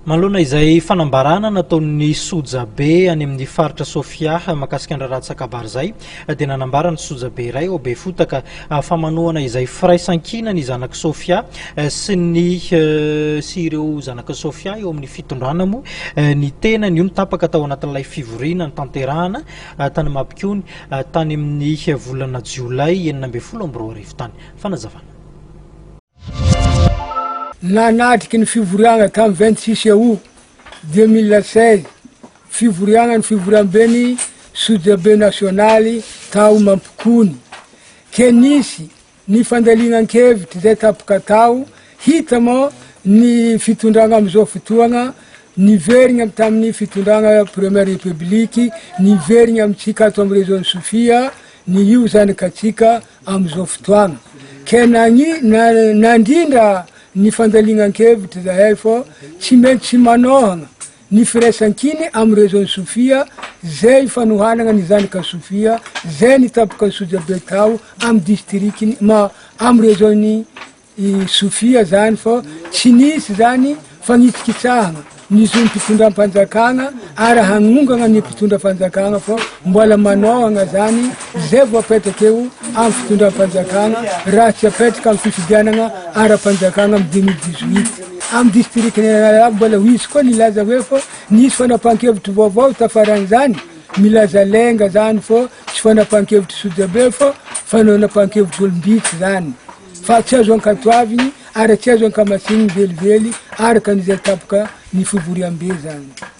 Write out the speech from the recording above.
Malona izay fanambarana nataon'ny Sojabe any amin'ny faritra Sofia makasika andraratsakabary zay dia nanambarany Sojabe iray ao be fotaka famanoana izay firaisan-kina ny zanaka Sofia sy ireo zanaka Sofia eo amin'ny fitondrana moa ny tena ny tapaka tao anatin'ilay fivoriana ny tanterahana tany Mapikony tany amin'ny volana Jiolay 2022 tany fanazavana. Nanatriky ny fivoriana tamin'ny 26 août 2016 fivoriana ny fivoriam-beny Sojabe nasionaly tao Mampikony ke nisy ny fandalinan-kevitry zay tapaka tao hita mo ny fitondrana amizao fotoagna niverigna tamin'ny fitondrana première république niverigna amitsika ato amin'ny région Sofia ny io zanakatsika amizao fotoagna ke nandrindra ny fandalinan-kevitry zahay fô tsy mety tsy manohagna ny firaisan-kiny amin'ny région Sofia zay fanohanagna ny zanaka Sofia zay ny tapaka Sojabe tao amin'ny district amin'ny région Sofia zany fô tsy nisy zany fagnitsikitsahagna ny zo ny mpitondram-panjakana ary hagnongana ny mpitondra-panjakana fô mbola manohagna zany zay voapetraka eo amin'ny fitondram-panjakana raha tsy apetraka amin'ny fifidianana ara-panjakana amin'ny 2018 amin'ny district mbola hoizy koa nilaza hoe fô nisy fanapahan-kevitry vaovao tafaran'izany milaza lenga zany fô tsy fanapahan-kevitry Sojabe fô fanapahan-kevitry olombitsy zany fa tsy azo ankatoaviny ary tsy azo ankamasininy velively araka n'izay tapaka ny fivoriam-be zany.